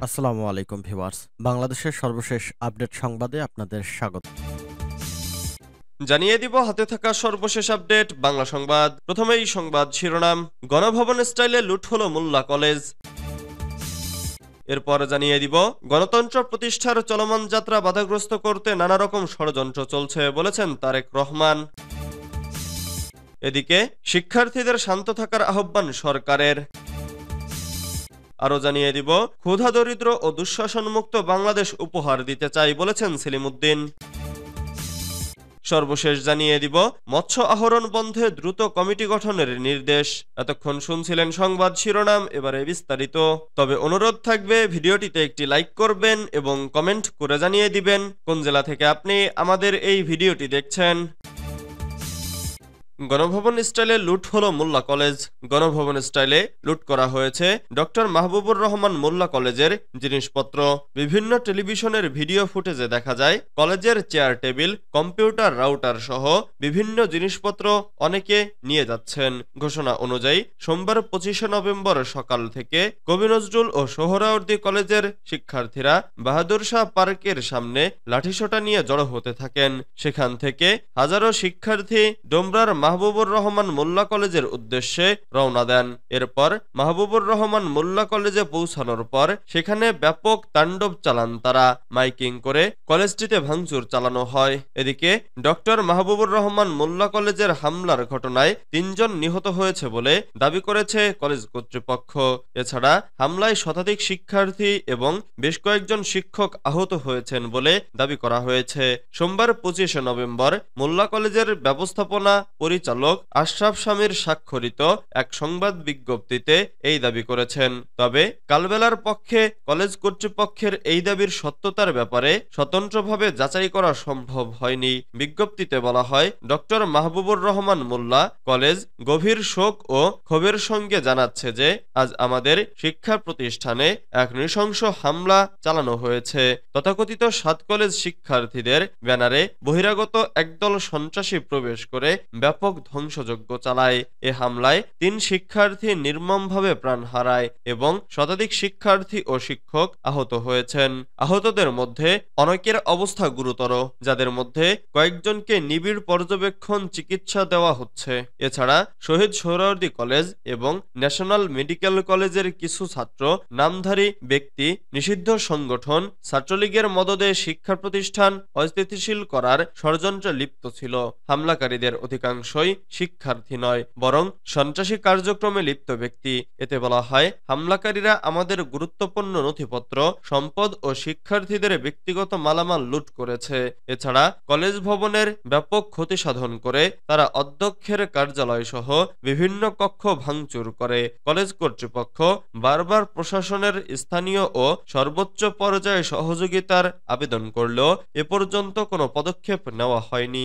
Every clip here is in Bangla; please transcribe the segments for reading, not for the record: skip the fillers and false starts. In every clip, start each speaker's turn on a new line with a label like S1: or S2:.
S1: আসসালামু আলাইকুম ভিউয়ার্স। বাংলাদেশের সর্বশেষ আপডেট সংবাদে আপনাদের স্বাগত।
S2: জানিয়ে দিব হাতে থাকা সর্বশেষ আপডেট বাংলা সংবাদ। প্রথমেই সংবাদ শিরোনাম, গণভবন স্টাইলে লুট হলো মোল্লা কলেজ। এরপর জানিয়ে দিব গণতন্ত্র প্রতিষ্ঠার চলমান যাত্রা বাধাগ্রস্ত করতে নানা রকম ষড়যন্ত্র চলছে বলেছেন তারেক রহমান। এদিকে শিক্ষার্থীদের শান্ত থাকার আহ্বান সরকারের। আরও জানিয়ে দিব ক্ষুধা দরিদ্র ও দুঃশাসনমুক্ত বাংলাদেশ উপহার দিতে চাই বলেছেন সেলিম উদ্দিন। সর্বশেষ জানিয়ে দিব মৎস্য আহরণ বন্ধে দ্রুত কমিটি গঠনের নির্দেশ। এতক্ষণ শুনছিলেন সংবাদ শিরোনাম, এবারে বিস্তারিত। তবে অনুরোধ থাকবে ভিডিওটিতে একটি লাইক করবেন এবং কমেন্ট করে জানিয়ে দিবেন কোন জেলা থেকে আপনি আমাদের এই ভিডিওটি দেখছেন। গণভবন স্টাইলে লুট হলো মোল্লা কলেজ। গণভবন স্টাইলে লুট করা হয়েছে ডক্টর মাহবুবুর রহমান মোল্লা কলেজের জিনিসপত্র। বিভিন্ন টেলিভিশনের ভিডিও ফুটেজে দেখা যায় কলেজের চেয়ার টেবিল, কম্পিউটার, রাউটার সহ বিভিন্ন জিনিসপত্র অনেকে নিয়ে যাচ্ছেন। ঘোষণা অনুযায়ী সোমবার 25শে নভেম্বর সকাল থেকে কবি নজরুল ও সোহরাওয়ার্দী কলেজের শিক্ষার্থীরা বাহাদুর শাহ পার্কের সামনে লাঠিসোঁটা নিয়ে জড়ো হতে থাকেন। সেখান থেকে হাজারো শিক্ষার্থী ডোমরার মাহবুবুর রহমান মোল্লা কলেজের উদ্দেশ্যে রওনা দেন। এরপর মাহবুবুর রহমান মোল্লা কলেজে পৌঁছানোর পর সেখানে ব্যাপক তাণ্ডব চালান তারা। মাইকিং করে কলেজটিতে ভাঙচুর চালানো হয়। এদিকে ডক্টর মাহবুবুর রহমান মোল্লা কলেজের হামলার ঘটনায় 3 জন নিহত হয়েছে বলে দাবি করেছে কলেজ কর্তৃপক্ষ। এছাড়া হামলায় শতাধিক শিক্ষার্থী এবং বেশ কয়েকজন শিক্ষক আহত হয়েছেন বলে দাবি করা হয়েছে। সোমবার 25শে নভেম্বর মোল্লা কলেজের ব্যবস্থাপনা পরিচালক আশরাফ শামীর স্বাক্ষরিত এক সংবাদ বিজ্ঞপ্তিতে এই দাবি করেছেন। তবে কালবেলার পক্ষে কলেজ কর্তৃপক্ষের এই দাবির সত্যতার ব্যাপারে স্বতন্ত্রভাবে যাচাই করা সম্ভব হয়নি। বিজ্ঞপ্তিতে বলা হয়, ডক্টর মাহবুবুর রহমান মোল্লা কলেজ গভীর শোক ও ক্ষোভের সঙ্গে জানাচ্ছে যে আজ আমাদের শিক্ষা প্রতিষ্ঠানে এক নৃশংস হামলা চালানো হয়েছে। তথাকথিত 7 কলেজ শিক্ষার্থীদের ব্যানারে বহিরাগত একদল সন্ত্রাসী প্রবেশ করে ব্যাপক ধ্বংসযজ্ঞ চালায়। এ হামলায় 3 শিক্ষার্থী নির্মমভাবে প্রাণ হারায় এবং শতাধিক শিক্ষার্থী ও শিক্ষক আহত হয়েছেন। আহতদের মধ্যে অনেকের অবস্থা গুরুতর, যাদের মধ্যে কয়েকজনকে নিবিড় পর্যবেক্ষণ চিকিৎসা দেওয়া হচ্ছে। এছাড়া শহীদ সোহরাওয়ার্দী কলেজ এবং ন্যাশনাল মেডিকেল কলেজের কিছু ছাত্র, নামধারী ব্যক্তি, নিষিদ্ধ সংগঠন ছাত্রলীগের মদদে শিক্ষা প্রতিষ্ঠান অস্থিতিশীল করার ষড়যন্ত্রে লিপ্ত ছিল। হামলাকারীদের অধিকাংশই শিক্ষার্থী নয়, বরং সন্ত্রাসী কার্যক্রমে লিপ্ত ব্যক্তি। এতে বলা হয়, হামলাকারীরা আমাদের গুরুত্বপূর্ণ নথিপত্র, সম্পদ ও শিক্ষার্থীদের ব্যক্তিগত মালামাল লুট করেছে। এছাড়া কলেজ ভবনের ব্যাপক ক্ষতি সাধন করে তারা অধ্যক্ষের কার্যালয় সহ বিভিন্ন কক্ষ ভাঙচুর করে। কলেজ কর্তৃপক্ষ বারবার প্রশাসনের স্থানীয় ও সর্বোচ্চ পর্যায়ে সহযোগিতার আবেদন করলেও এ পর্যন্ত কোনো পদক্ষেপ নেওয়া হয়নি।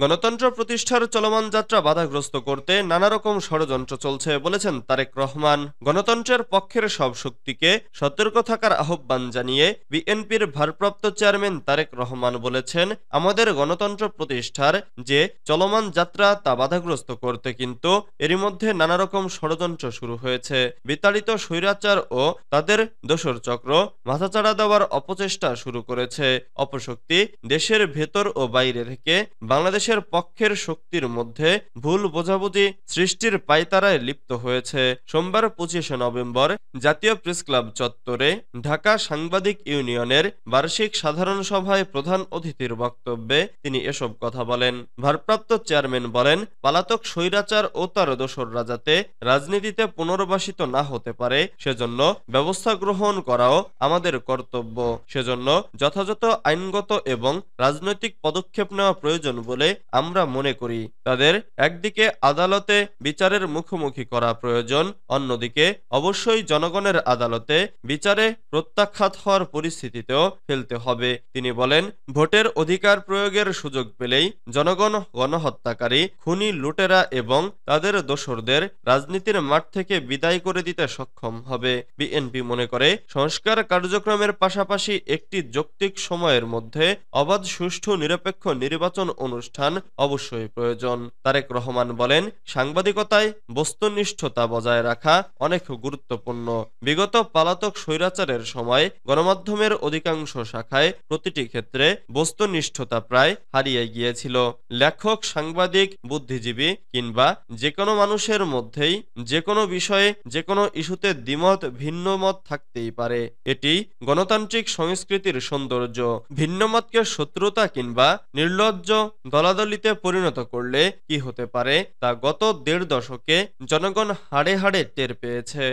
S2: গণতন্ত্র প্রতিষ্ঠার চলমান যাত্রা বাধাগ্রস্ত করতে নানা রকম ষড়যন্ত্র চলছে বলেছেন তারেক রহমান। গণতন্ত্রের পক্ষের সব শক্তিকে সতর্ক থাকার আহ্বান জানিয়ে বিএনপির ভারপ্রাপ্ত চেয়ারম্যান তারেক রহমান বলেছেন, আমাদের গণতন্ত্র প্রতিষ্ঠার যে চলমান যাত্রা তা বাধাগ্রস্ত করতে কিন্তু এরই মধ্যে নানা রকম ষড়যন্ত্র শুরু হয়েছে। বিতাড়িত স্বৈরাচার ও তাদের দোসর চক্র মাথাচাড়া দেওয়ার অপচেষ্টা শুরু করেছে। অপশক্তি দেশের ভেতর ও বাইরে থেকে বাংলাদেশ পক্ষের শক্তির মধ্যে ভুল বোঝাবুঝি সৃষ্টির পায়তারায় লিপ্ত হয়েছে। সোমবার 25শে নভেম্বর জাতীয় প্রেসক্লাব চত্বরে ঢাকা সাংবাদিক ইউনিয়নের বার্ষিক সাধারণ সভায় প্রধান অতিথির বক্তব্যে তিনি এসব কথা বলেন। ভারপ্রাপ্ত চেয়ারম্যান বলেন, পালাতক স্বৈরাচার ও তার দোসররা যাতে রাজনীতিতে পুনর্বাসিত না হতে পারে সেজন্য ব্যবস্থা গ্রহণ করাও আমাদের কর্তব্য। সেজন্য যথাযথ আইনগত এবং রাজনৈতিক পদক্ষেপ নেওয়া প্রয়োজন বলে আমরা মনে করি। তাদের একদিকে আদালতে বিচারের মুখোমুখি করা প্রয়োজন, অন্যদিকে অবশ্যই জনগণের আদালতে বিচারে প্রত্যাখ্যাত হওয়ার পরিস্থিতিতেও ফেলতে হবে। তিনি বলেন, ভোটের অধিকার প্রয়োগের সুযোগ পেলেই জনগণ গণহত্যাকারী, খুনি, লুটেরা এবং তাদের দোসরদের রাজনীতির মাঠ থেকে বিদায় করে দিতে সক্ষম হবে। বিএনপি মনে করে সংস্কার কার্যক্রমের পাশাপাশি একটি যৌক্তিক সময়ের মধ্যে অবাধ, সুষ্ঠু, নিরপেক্ষ নির্বাচন অনুষ্ঠান প্রতিষ্ঠান অবশ্যই প্রয়োজন। তারেক রহমান বলেন, সাংবাদিকতায় বস্তুনিষ্ঠতা বজায় রাখা অনেক গুরুত্বপূর্ণ। বিগত পলাতক স্বৈরাচারের সময় গণমাধ্যমের অধিকাংশ শাখায় প্রতিটি ক্ষেত্রে বস্তুনিষ্ঠতা প্রায় হারিয়ে গিয়েছিল। লেখক, সাংবাদিক, বুদ্ধিজীবী কিংবা যে কোনো মানুষের মধ্যেই যে কোনো বিষয়ে যে কোনো ইস্যুতে দ্বিমত ভিন্ন মত থাকতেই পারে। এটি গণতান্ত্রিক সংস্কৃতির সৌন্দর্য। ভিন্নমতকে শত্রুতা কিংবা নির্লজ্জ দলাদলিতে পরিণত করলে কি হতে পারে তা গত ১.৫ দশকে জনগণ হাড়ে হাড়ে টের পেয়েছে।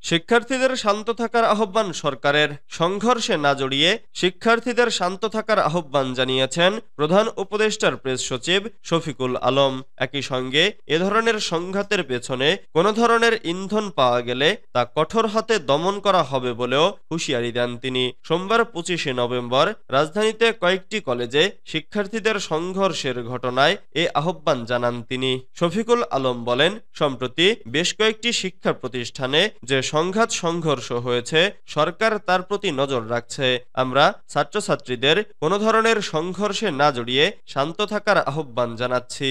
S2: শিক্ষার্থীদের শান্ত থাকার আহ্বান সরকারের। সংঘর্ষে না জড়িয়ে শিক্ষার্থীদের শান্ত থাকার আহ্বান জানিয়েছেন প্রধান উপদেষ্টার প্রেস সচিব শফিকুল আলম। একই সঙ্গে এ ধরনের সংঘাতের পেছনে কোনো ধরনের ইন্ধন পাওয়া গেলে তা কঠোর হাতে দমন করা হবে বলেও হুঁশিয়ারি দেন তিনি। সোমবার ২৫শে নভেম্বর রাজধানীতে কয়েকটি কলেজে শিক্ষার্থীদের সংঘর্ষের ঘটনায় এ আহ্বান জানান তিনি। শফিকুল আলম বলেন, সম্প্রতি বেশ কয়েকটি শিক্ষা প্রতিষ্ঠানে যে সংঘাত সংঘর্ষ হয়েছে, সরকার তার প্রতি নজর রাখছে। আমরা ছাত্রছাত্রীদের কোনো ধরনের সংঘর্ষে না জড়িয়ে শান্ত থাকার আহ্বান জানাচ্ছি।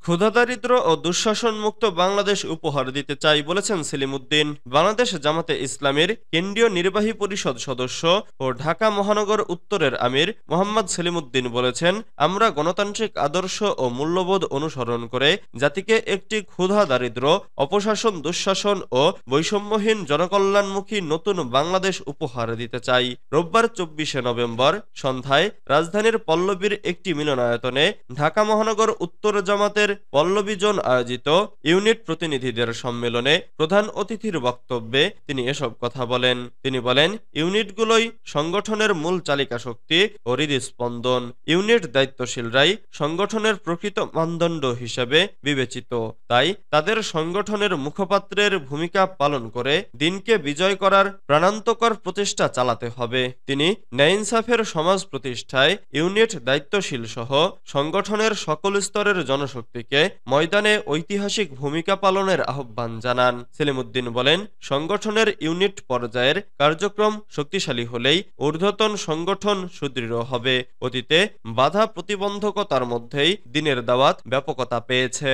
S2: ক্ষুধাদারিদ্র ও দুঃশাসন মুক্ত বাংলাদেশ উপহার দিতে চাই বলেছেন সেলিম উদ্দিন। বাংলাদেশ জামাতে ইসলামীর কেন্দ্রীয় নির্বাহী পরিষদ সদস্য ও ঢাকা মহানগর উত্তরের আমির মোহাম্মদ সেলিম উদ্দিন বলেছেন, আমরা গণতান্ত্রিক আদর্শ ও মূল্যবোধ অনুসরণ করে জাতিকে একটি ক্ষুধা দারিদ্র, অপশাসন, দুঃশাসন ও বৈষম্যহীন জনকল্যাণমুখী নতুন বাংলাদেশ উপহার দিতে চাই। রোববার ২৪শে নভেম্বর সন্ধ্যায় রাজধানীর পল্লবীর একটি মিলনায়তনে ঢাকা মহানগর উত্তর জামাতের পল্লবী জোন আয়োজিত ইউনিট প্রতিনিধিদের সম্মেলনে প্রধান অতিথির বক্তব্যে তিনি এসব কথা বলেন। তিনি বলেন, ইউনিটগুলোই সংগঠনের মূল চালিকা শক্তি ও হৃদস্পন্দন। ইউনিট দায়িত্বশীলরাই সংগঠনের প্রকৃত মানদণ্ড হিসেবে বিবেচিত। তাই তাদের সংগঠনের মুখপাত্রের ভূমিকা পালন করে দিনকে বিজয় করার প্রাণান্তকর প্রচেষ্টা চালাতে হবে। তিনি ন্যায় ইনসাফের সমাজ প্রতিষ্ঠায় ইউনিট দায়িত্বশীল সহ সংগঠনের সকল স্তরের জনশক্তি ময়দানে ঐতিহাসিক ভূমিকা পালনের আহ্বান জানান। সেলিম উদ্দিন বলেন, সংগঠনের ইউনিট পর্যায়ের কার্যক্রম শক্তিশালী হলেই ঊর্ধ্বতন সংগঠন সুদৃঢ় হবে। অতীতে বাধা প্রতিবন্ধকতার মধ্যেই দিনের দাওয়াত ব্যাপকতা পেয়েছে।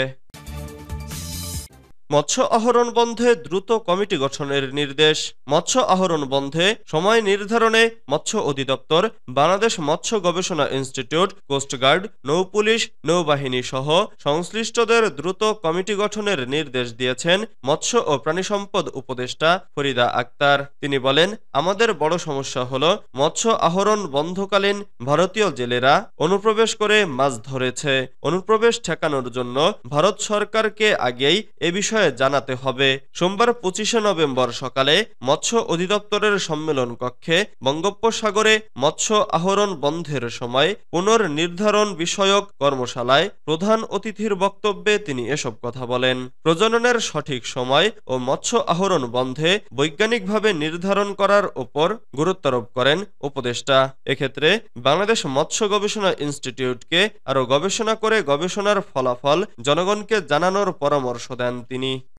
S2: মৎস্য আহরণ বন্ধে দ্রুত কমিটি গঠনের নির্দেশ। মৎস্য আহরণ বন্ধে সময় নির্ধারণে মৎস্য অধিদপ্তর, বাংলাদেশ মৎস্য গবেষণা ইনস্টিটিউট, কোস্টগার্ড, নৌপুলিশ, নৌবাহিনী সহ সংশ্লিষ্টদের দ্রুত কমিটি গঠনের নির্দেশ দিয়েছেন মৎস্য ও প্রাণিসম্পদ উপদেষ্টা ফরিদা আক্তার। তিনি বলেন, আমাদের বড় সমস্যা হলো মৎস্য আহরণ বন্ধকালীন ভারতীয় জেলেরা অনুপ্রবেশ করে মাছ ধরেছে। অনুপ্রবেশ ঠেকানোর জন্য ভারত সরকারকে আগেই এ বিষয়ে জানাতে হবে। সোমবার ২৫শে নভেম্বর সকালে মৎস্য অধিদপ্তরের সম্মেলন কক্ষে বঙ্গোপসাগরে মৎস্য আহরণ বন্ধের সময় পুনর্নির্ধারণ বিষয়ক কর্মশালায় প্রধান অতিথির বক্তব্যে তিনি এসব কথা বলেন। প্রজননের সঠিক সময় ও মৎস্য আহরণ বন্ধে বৈজ্ঞানিকভাবে নির্ধারণ করার ওপর গুরুত্বারোপ করেন উপদেষ্টা। এক্ষেত্রে বাংলাদেশ মৎস্য গবেষণা ইনস্টিটিউটকে আরও গবেষণা করে গবেষণার ফলাফল জনগণকে জানানোর পরামর্শ দেন তিনি।